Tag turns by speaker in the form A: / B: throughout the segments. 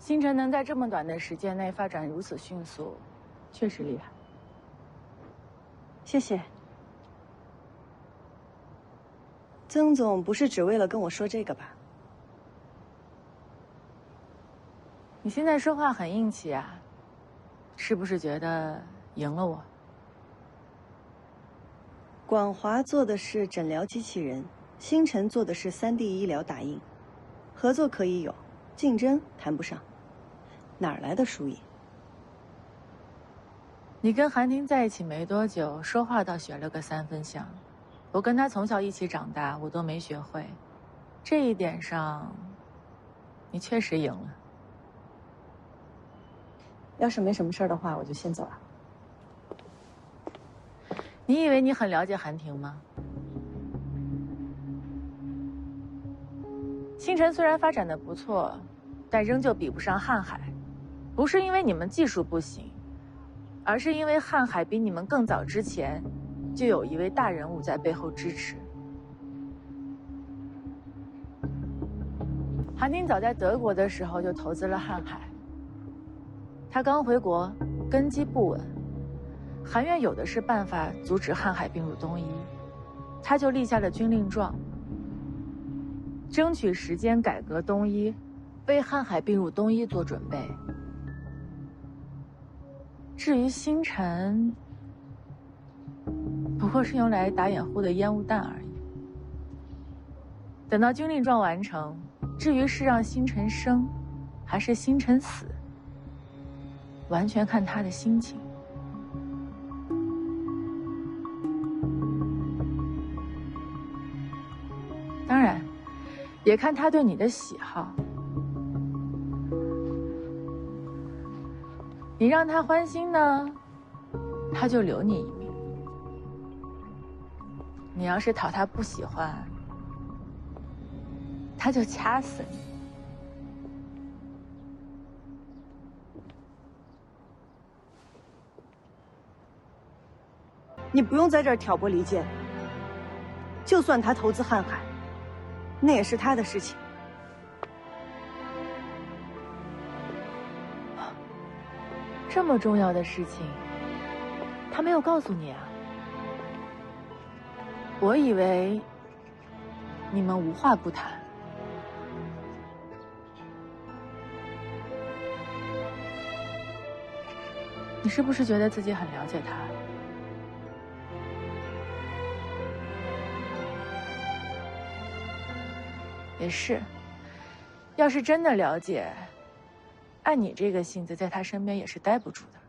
A: 星辰能在这么短的时间内发展如此迅速，确实厉害。
B: 谢谢。曾总不是只为了跟我说这个吧？
A: 你现在说话很硬气啊，是不是觉得赢了我？
B: 广华做的是诊疗机器人，星辰做的是3D 医疗打印，合作可以有，竞争谈不上，哪儿来的输赢？
A: 你跟韩婷在一起没多久，说话倒学了个3分像。我跟她从小一起长大，我都没学会。这一点上，你确实赢了。
B: 要是没什么事儿的话，我就先走了。
A: 你以为你很了解韩婷吗？星辰虽然发展的不错，但仍旧比不上瀚海。不是因为你们技术不行，而是因为瀚海比你们更早之前，就有一位大人物在背后支持。韩婷早在德国的时候就投资了瀚海。他刚回国，根基不稳，韩院有的是办法阻止瀚海并入东医，他就立下了军令状，争取时间改革东医，为瀚海并入东医做准备。至于星辰，不过是用来打掩护的烟雾弹而已。等到军令状完成，至于是让星辰生，还是星辰死，完全看他的心情。当然，也看他对你的喜好。你让他欢心呢，他就留你一命；你要是讨他不喜欢，他就掐死你。
B: 你不用在这儿挑拨离间。就算他投资瀚海，那也是他的事情。
A: 这么重要的事情，他没有告诉你啊？我以为你们无话不谈。你是不是觉得自己很了解他？也是，要是真的了解，按你这个性子，在他身边也是待不住的。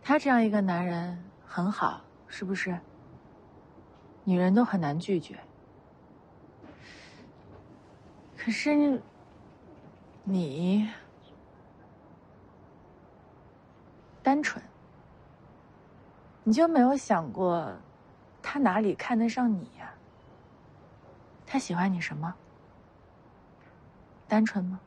A: 他这样一个男人很好，是不是？女人都很难拒绝。可是你单纯，你就没有想过，他哪里看得上你呀？他喜欢你什么？单纯吗？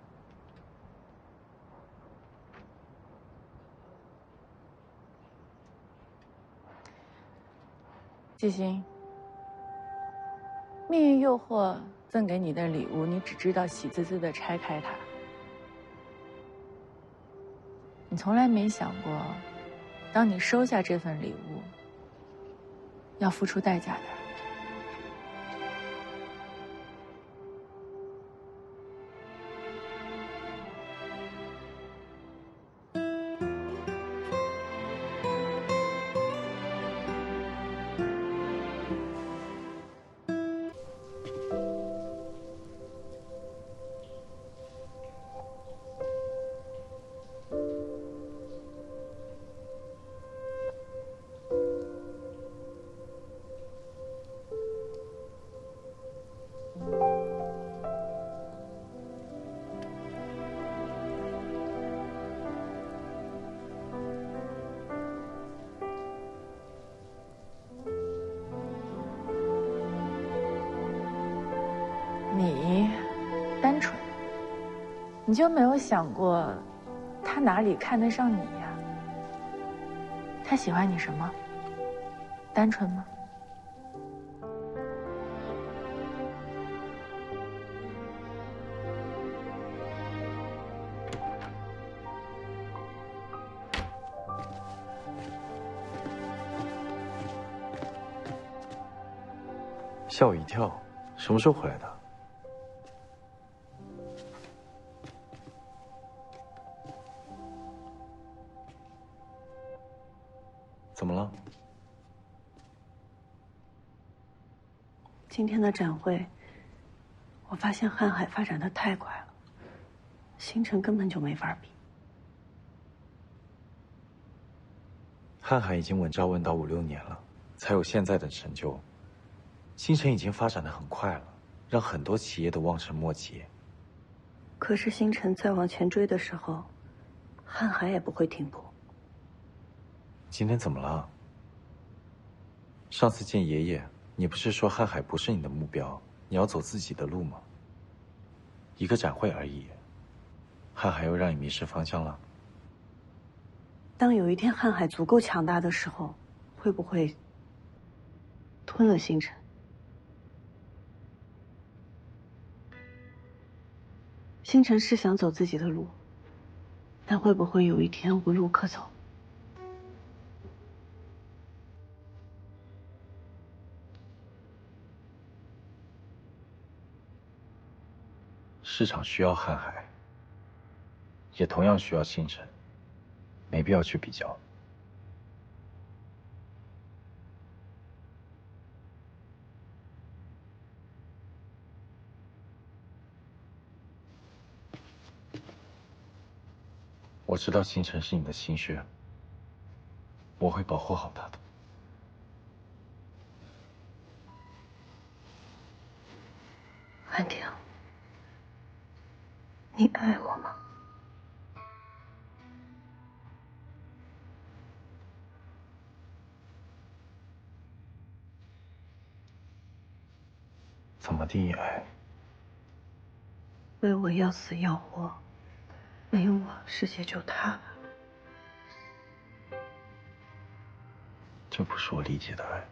A: 季星，命运诱惑赠给你的礼物，你只知道喜滋滋的拆开它，你从来没想过，当你收下这份礼物，要付出代价的。你单纯，你就没有想过，他哪里看得上你呀？他喜欢你什么？单纯吗？
C: 吓我一跳，什么时候回来的？怎么了？
B: 今天的展会，我发现瀚海发展的太快了，星辰根本就没法比。
C: 瀚海已经稳扎稳打5、6年了，才有现在的成就。星辰已经发展的很快了，让很多企业都望尘莫及。
B: 可是星辰再往前追的时候，瀚海也不会停步。
C: 今天怎么了？上次见爷爷，你不是说瀚海不是你的目标，你要走自己的路吗？一个展会而已，瀚海又让你迷失方向了？
B: 当有一天瀚海足够强大的时候，会不会吞了星辰？星辰是想走自己的路，但会不会有一天无路可走？
C: 市场需要瀚海，也同样需要星辰，没必要去比较。我知道星辰是你的心血，我会保护好他的。
B: 安婷，你爱我吗？
C: 怎么定义爱？
B: 为我要死要活，没我世界就塌了。
C: 这不是我理解的爱。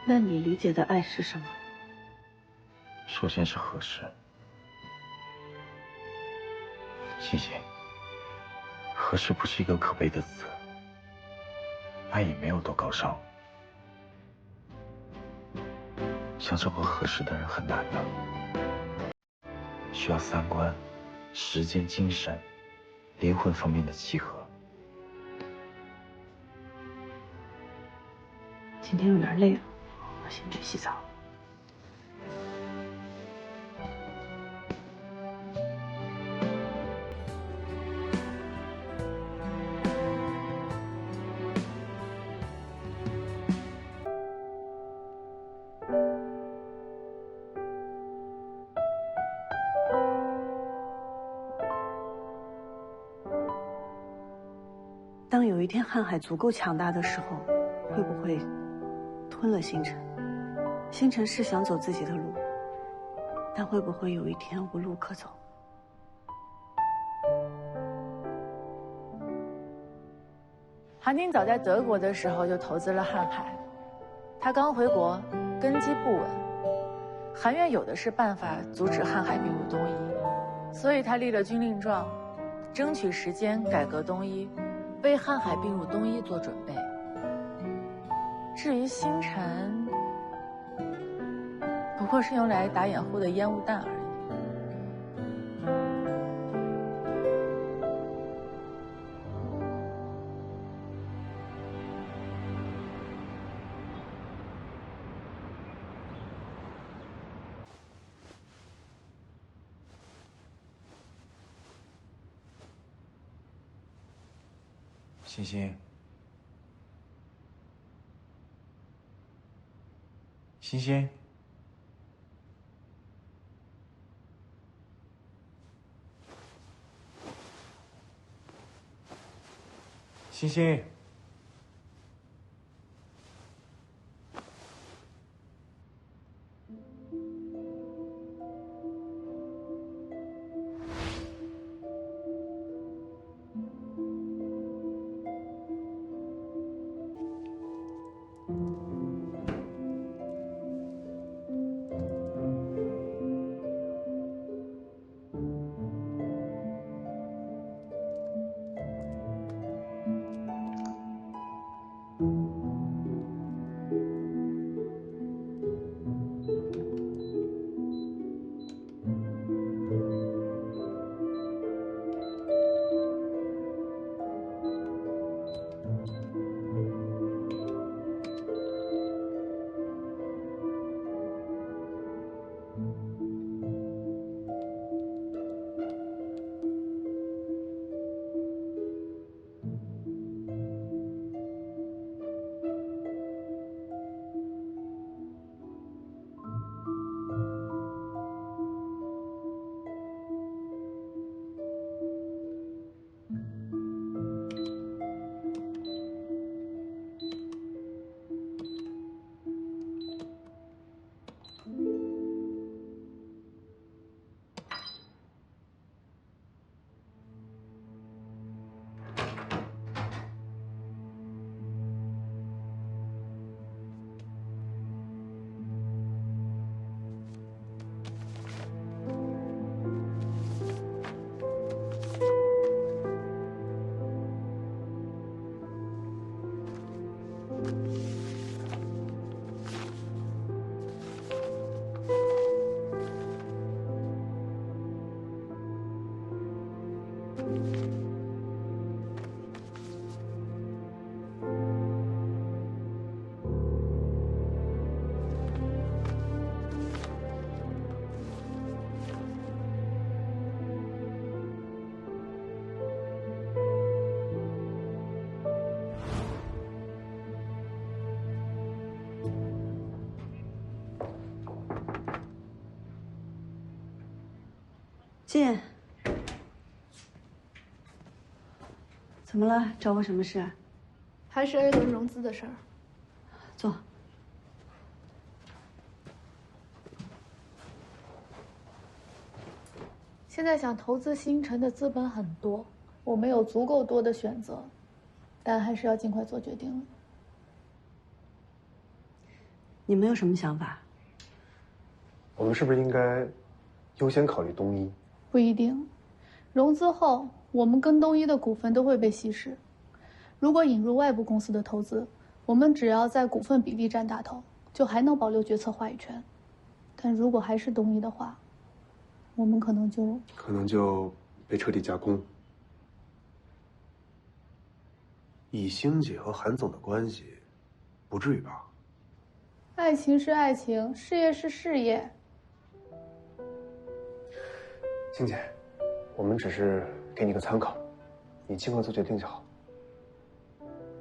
B: 那你理解的爱是什么？
C: 首先是合适。欣欣，合适不是一个可悲的词，爱也没有多高尚。想找个合适的人很难的，需要三观、时间、精神、灵魂方面的契合。
B: 今天有点累了，我先去洗澡。当有一天瀚海足够强大的时候，会不会吞了星辰？星辰是想走自己的路，但会不会有一天无路可走？
A: 韩丁早在德国的时候就投资了瀚海，他刚回国，根基不稳，韩院有的是办法阻止瀚海并入东夷，所以他立了军令状，争取时间改革东夷，为瀚海并入东夷做准备。至于星辰，不过是用来打掩护的烟雾弹而已。
C: 欣欣，欣欣，欣欣。
B: 进。怎么了？找我什么事？
D: 还是 A 轮融资的事儿。
B: 坐。
D: 现在想投资星辰的资本很多，我们有足够多的选择，但还是要尽快做决定了。
B: 你们有什么想法？
E: 我们是不是应该优先考虑东一？
D: 不一定，融资后我们跟东一的股份都会被稀释。如果引入外部公司的投资，我们只要在股份比例占大头，就还能保留决策话语权。但如果还是东一的话，我们可能就
E: 被彻底架空。以星姐和韩总的关系，不至于吧？
D: 爱情是爱情，事业是事业。
E: 星姐，我们只是给你个参考，你尽快做决定就好。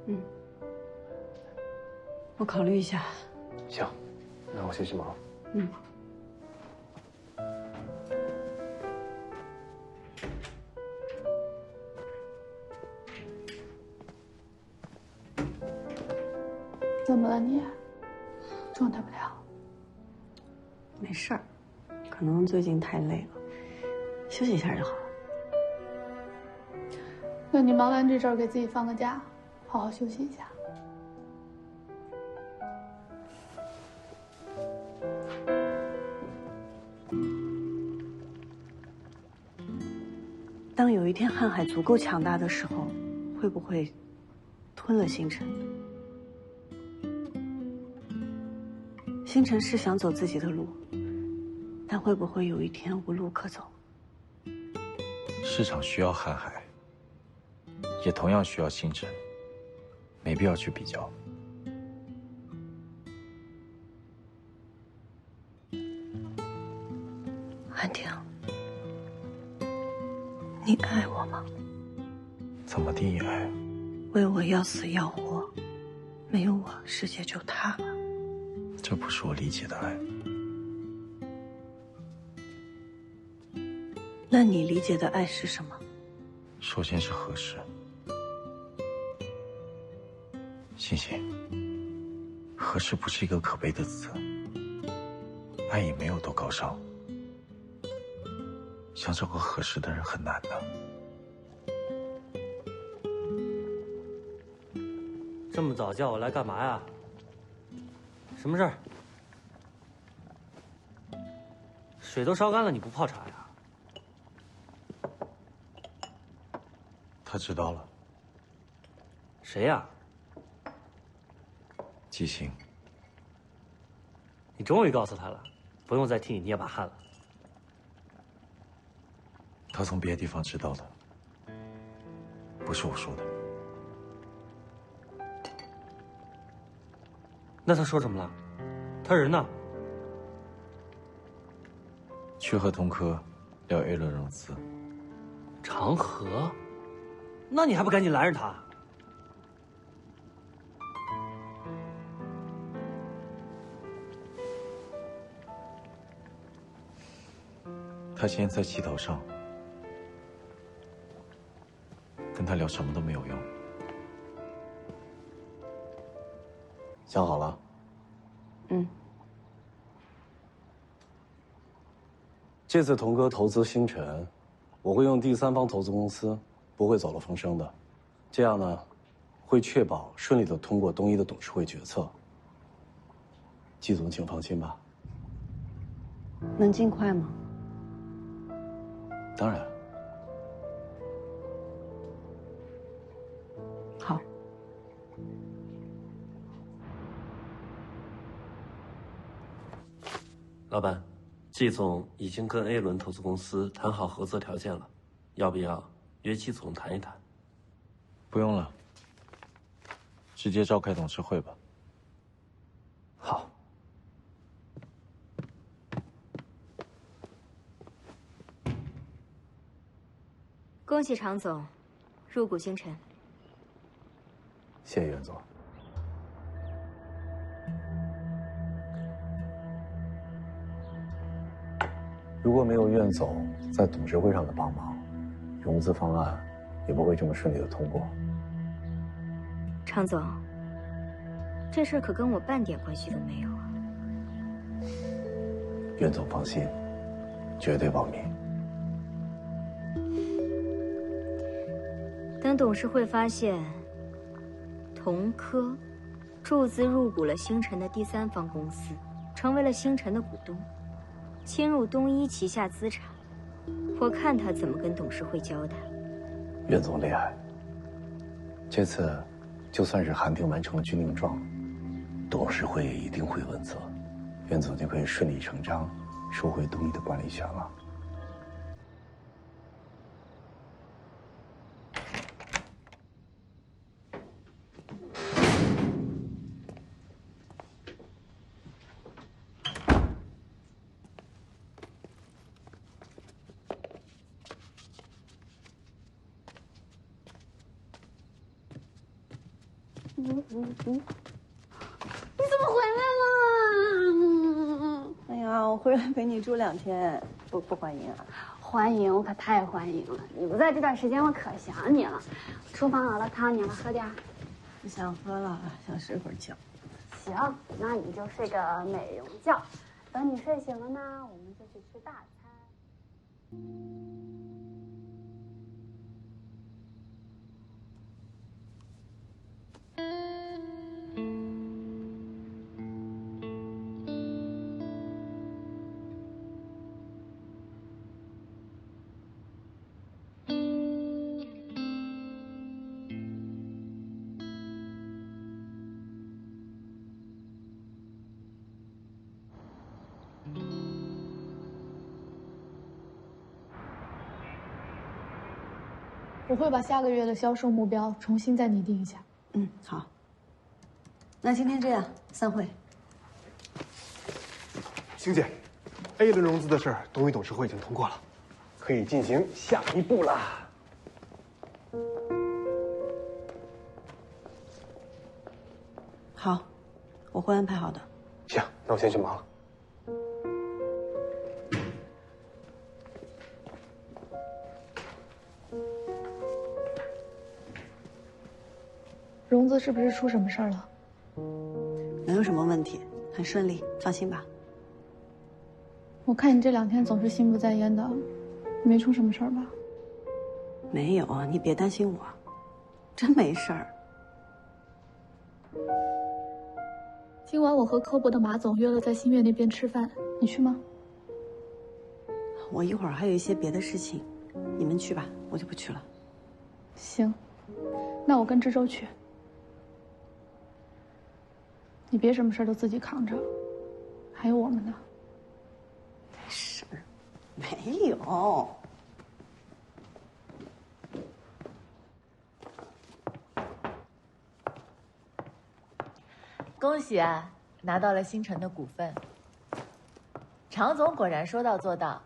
B: 嗯，我考虑一下。
E: 行，那我先去忙。
B: 嗯。
D: 怎么了你？状态不太好。
B: 没事儿，可能最近太累了，休息一下就好了。
D: 那你忙完这阵儿给自己放个假，好好休息一下。
B: 当有一天瀚海足够强大的时候，会不会吞了星辰？星辰是想走自己的路，但会不会有一天无路可走？
C: 市场需要瀚海，也同样需要星辰，没必要去比较。
B: 韩婷，你爱我吗？
C: 怎么定义爱？
B: 为我要死要活，没有我，世界就塌了。
C: 这不是我理解的爱。
B: 那你理解的爱是什么？
C: 首先是合适。欣欣，合适不是一个可悲的词，爱也没有多高尚，想找个合适的人很难的。
F: 这么早叫我来干嘛呀？什么事儿？水都烧干了，你不泡茶呀？
C: 他知道了。
F: 谁呀？
C: 季星。
F: 你终于告诉他了，不用再替你捏把汗了。
C: 他从别的地方知道的，不是我说的。
F: 那他说什么了？他人呢？
C: 去和同科聊 A 轮融资。
F: 长河？那你还不赶紧拦着他？
C: 他现在在气头上，跟他聊什么都没有用。想好了？
B: 嗯。
G: 这次童哥投资星辰，我会用第三方投资公司，不会走漏风声的。这样呢，会确保顺利的通过东一的董事会决策。季总，请放心吧。
B: 能尽快吗？
C: 当然。
B: 好。
F: 老板，季总已经跟 A 轮投资公司谈好合作条件了，要不要约季总谈一谈？
C: 不用了，直接召开董事会吧。
F: 好。
H: 恭喜常总入股星辰。
G: 谢谢袁总。如果没有苑总在董事会上的帮忙，融资方案也不会这么顺利的通过。
H: 常总，这事儿可跟我半点关系都没有啊。
G: 苑总放心，绝对保密。
H: 等董事会发现同科注资入股了星辰的第三方公司，成为了星辰的股东，侵入东一旗下资产，我看他怎么跟董事会交代。
G: 苑总厉害，这次就算是韩定完成了军令状，董事会也一定会问责，苑总就可以顺理成章收回东一的管理权了。
I: 你怎么回来了？
B: 哎呀，我回来陪你住2天，不欢迎啊？
I: 欢迎，我可太欢迎了！你不在这段时间，我可想你了。厨房熬了汤，你来喝点。
B: 不想喝了，想睡会儿觉。
I: 行，那你就睡个美容觉。等你睡醒了呢，我们就去吃大餐。
D: 我会把下个月的销售目标重新再拟定一下。
B: 嗯，好。那今天这样，散会。
E: 星姐 ，A 轮融资的事儿，东一董事会已经通过了，可以进行下一步了。
B: 好，我会安排好的。
E: 行，那我先去忙了。
D: 融资是不是出什么事儿了？
B: 没有什么问题，很顺利，放心吧。
D: 我看你这2天总是心不在焉的，没出什么事儿吧？
B: 没有，你别担心我，真没事儿。
D: 今晚我和科博的马总约了在新月那边吃饭，你去吗？
B: 我一会儿还有一些别的事情，你们去吧，我就不去了。
D: 行，那我跟知州去。你别什么事儿都自己扛着，还有我们呢。
B: 事儿没有。
A: 恭喜啊，拿到了星辰的股份。常总果然说到做到。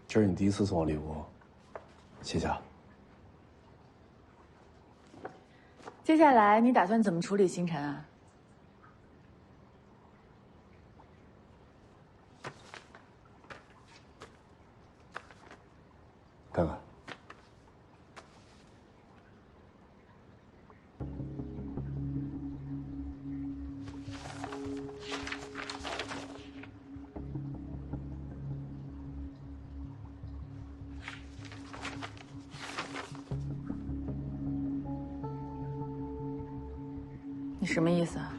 G: 这是你第一次送我礼物，谢谢啊。
A: 接下来你打算怎么处理星辰啊？
G: 看看。
A: 你什么意思啊？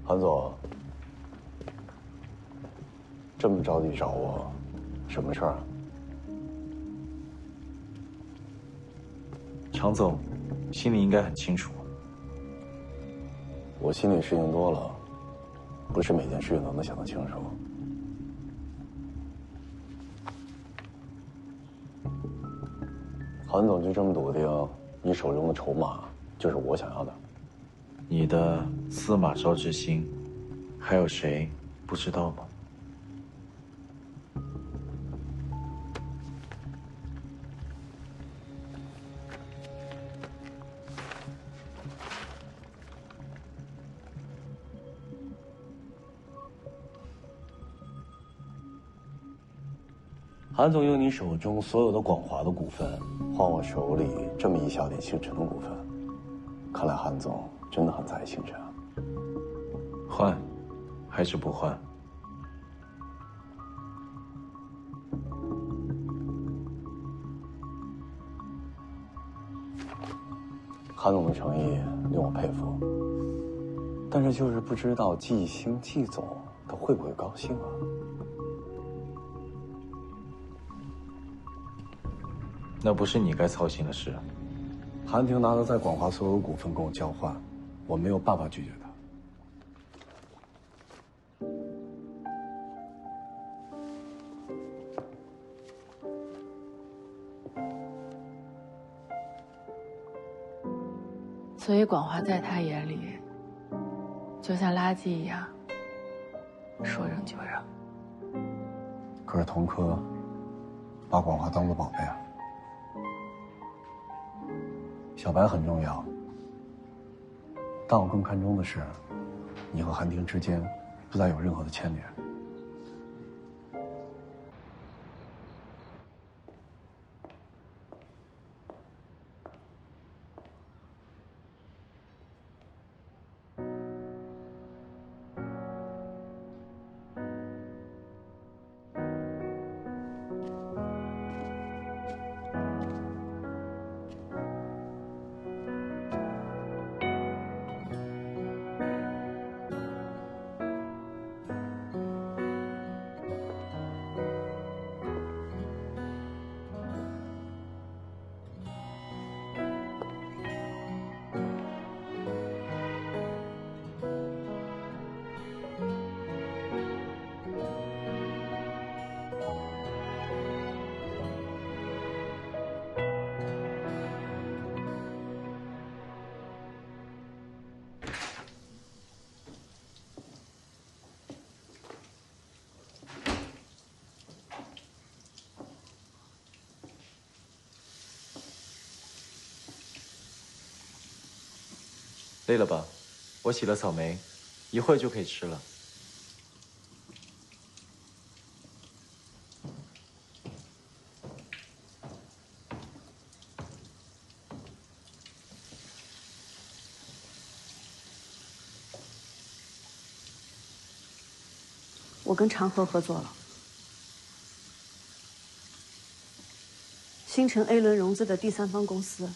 G: 韩总，这么着急找我，什么事儿啊？
C: 常总，心里应该很清楚。
G: 我心里事情多了，不是每件事情都能想得清楚。韩总就这么笃定，你手中的筹码就是我想要的？
C: 你的司马昭之心，还有谁不知道吗？
G: 韩总用你手中所有的广华的股份，换我手里这么一小点星辰的股份，看来韩总真的很在意星辰啊。
C: 换，还是不换？
G: 韩总的诚意令我佩服，但是就是不知道季星季总他会不会高兴啊？
C: 那不是你该操心的事。
G: 韩婷拿了在广华所有股份跟我交换，我没有办法拒绝他。
A: 所以广华在他眼里，就像垃圾一样，说扔就扔。
G: 可是童科把广华当做宝贝啊。小白很重要，但我更看重的是，你和韩婷之间不再有任何的牵连。
C: 累了吧？我洗了草莓，一会儿就可以吃了。
B: 我跟长河合作了，星辰 A 轮融资的第三方公司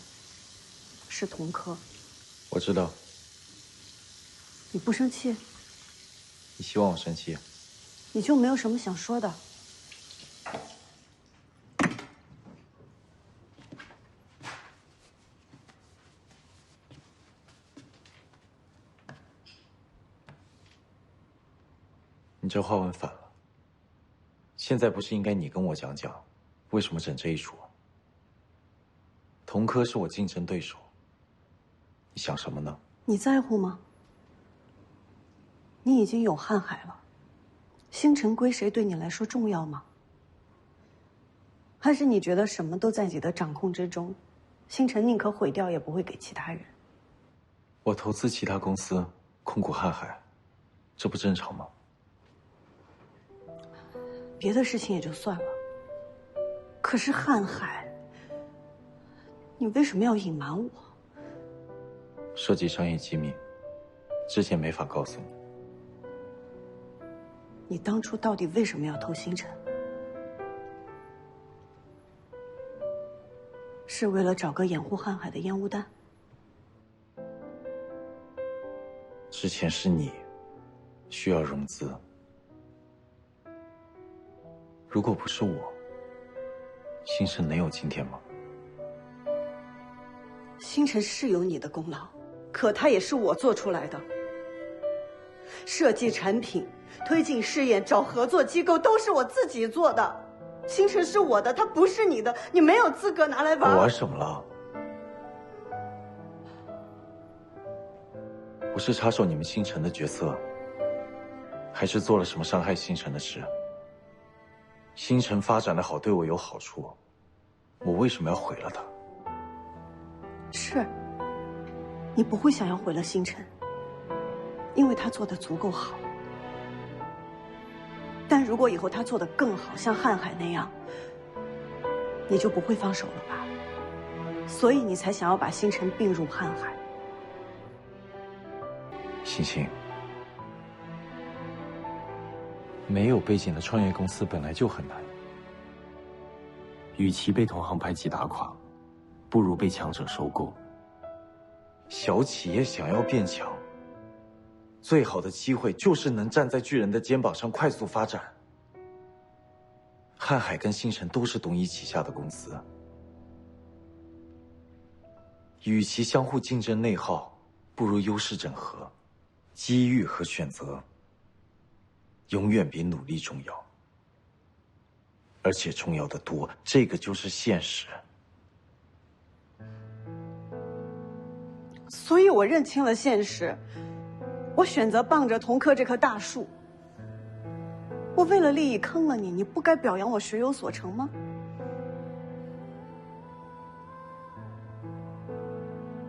B: 是童科。
C: 我知道。
B: 你不生气？
C: 你希望我生气？
B: 你就没有什么想说的？
C: 你这话问反了。现在不是应该你跟我讲讲，为什么整这一出？童科是我竞争对手，你想什么呢？
B: 你在乎吗？你已经有瀚海了，星辰归谁对你来说重要吗？还是你觉得什么都在你的掌控之中，星辰宁可毁掉也不会给其他人？
C: 我投资其他公司控股瀚海，这不正常吗？
B: 别的事情也就算了，可是瀚海，你为什么要隐瞒我？
C: 涉及商业机密，之前没法告诉你。
B: 你当初到底为什么要投星辰？是为了找个掩护瀚海的烟雾弹？
C: 之前是你需要融资，如果不是我，星辰能有今天吗？
B: 星辰是有你的功劳，可它也是我做出来的。设计产品、推进试验、找合作机构都是我自己做的。星辰是我的，它不是你的，你没有资格拿来玩。
C: 我玩什么了？我是插手你们星辰的决策，还是做了什么伤害星辰的事？星辰发展的好，对我有好处，我为什么要毁了它？
B: 是，你不会想要毁了星辰，因为他做的足够好。但如果以后他做得更好，像瀚海那样，你就不会放手了吧？所以你才想要把星辰并入瀚海。
C: 星星，没有背景的创业公司本来就很难。
F: 与其被同行排挤打垮，不如被强者收购。
C: 小企业想要变强，最好的机会就是能站在巨人的肩膀上快速发展。瀚海跟星辰都是东一旗下的公司，与其相互竞争内耗，不如优势整合，机遇和选择永远比努力重要，而且重要的多，这个就是现实。
B: 所以我认清了现实，我选择傍着同科这棵大树。我为了利益坑了你，你不该表扬我学有所成吗？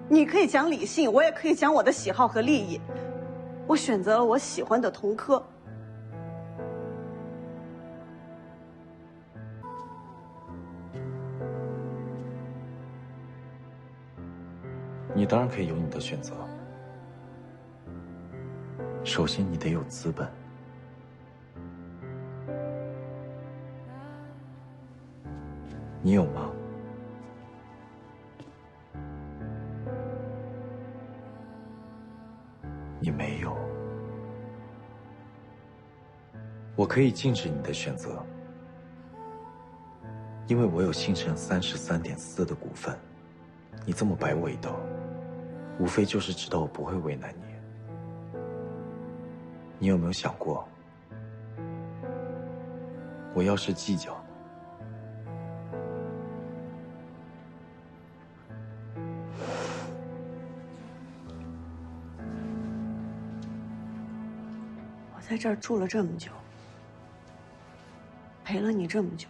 B: 你可以讲理性，我也可以讲我的喜好和利益。我选择了我喜欢的同科。
C: 你当然可以有你的选择，首先你得有资本。你有吗？你没有。我可以禁止你的选择，因为我有星辰33.4%的股份。你这么摆我一道，无非就是知道我不会为难你。你有没有想过，我要是计较，
B: 我在这儿住了这么久，陪了你这么久，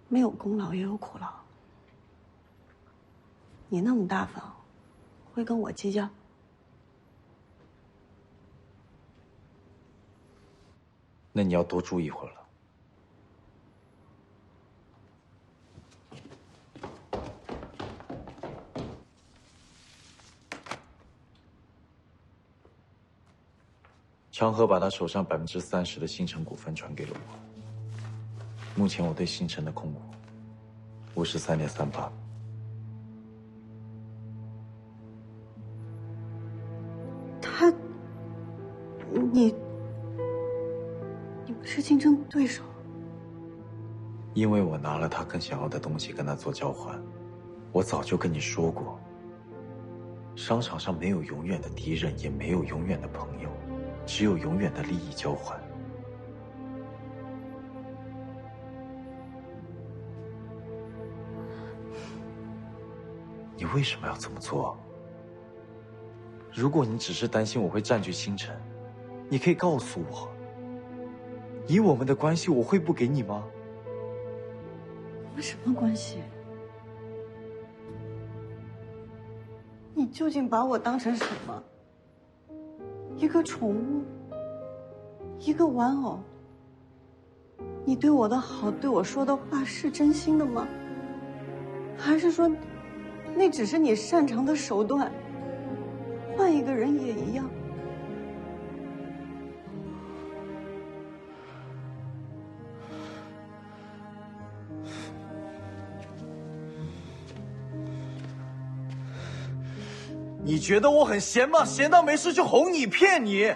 B: 没有功劳也有苦劳。你那么大方，会跟我计较？
C: 那你要多住一会儿了。长河把他手上30%的星辰股份转给了我，目前我对星辰的控股53.38%。
B: 你们是竞争对手？
C: 因为我拿了他更想要的东西跟他做交换。我早就跟你说过，商场上没有永远的敌人，也没有永远的朋友，只有永远的利益交换。你为什么要这么做？如果你只是担心我会占据星辰，你可以告诉我，以我们的关系，我会不给你吗？
B: 我们什么关系？你究竟把我当成什么？一个宠物？一个玩偶？你对我的好，对我说的话是真心的吗？还是说，那只是你擅长的手段？换一个人也一样。
C: 你觉得我很闲吗？闲到没事就哄你骗你。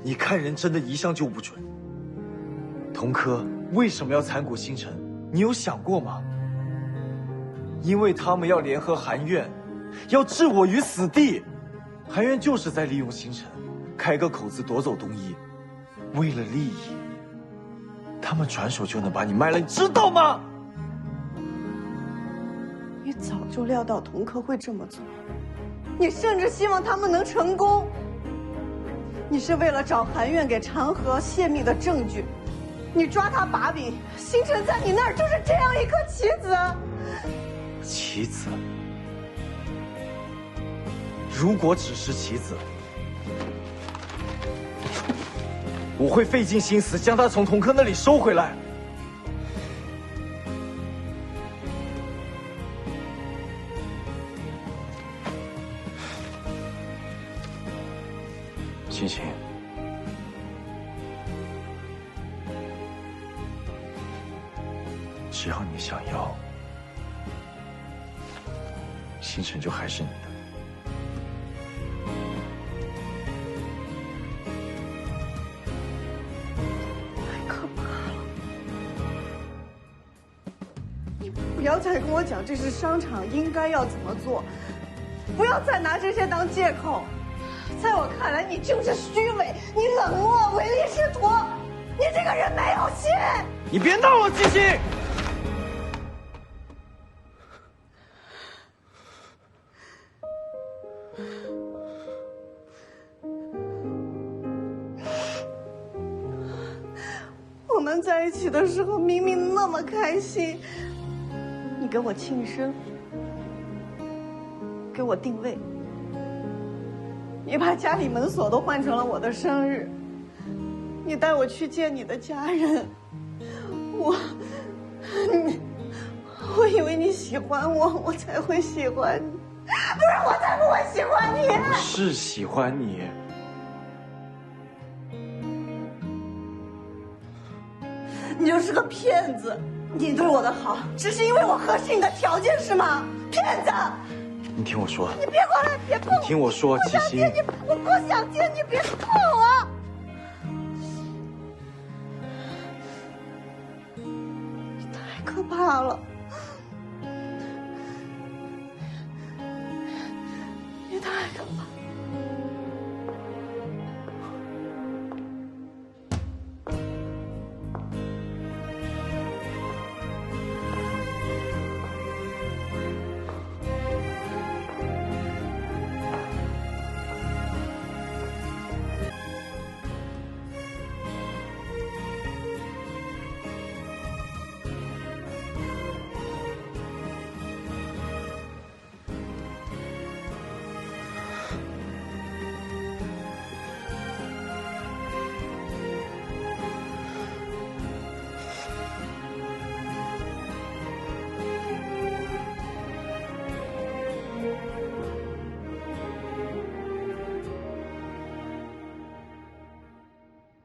C: 你看人真的一向就不准。同科为什么要参股星辰？你有想过吗？因为他们要联合韩院，要置我于死地。韩院就是在利用星辰，开个口子夺走东一。为了利益，他们转手就能把你卖了，你知道吗？
B: 你早就料到同科会这么做，你甚至希望他们能成功。你是为了找韩院给长河泄密的证据，你抓他把柄，星辰在你那儿就是这样一颗棋子。
C: 棋子？如果只是棋子，我会费尽心思将他从童科那里收回来。星星，只要你想要，星辰就还是你的。
B: 不要再跟我讲这是商场应该要怎么做，不要再拿这些当借口。在我看来，你就是虚伪，你冷漠，唯利是图，你这个人没有心。
C: 你别闹了，星星！
B: 我们在一起的时候明明那么开心，你给我庆生，给我定位，你把家里门锁都换成了我的生日，你带我去见你的家人，我以为你喜欢我，我才会喜欢你，不然我才不会喜欢你。
C: 我是喜欢你。
B: 你就是个骗子，你对我的好只是因为我合适你的条件是吗？骗子！
C: 你听我说，
B: 你别过来，别碰我！
C: 你听我说，七星，
B: 我不想见你，别碰我！你太可怕了！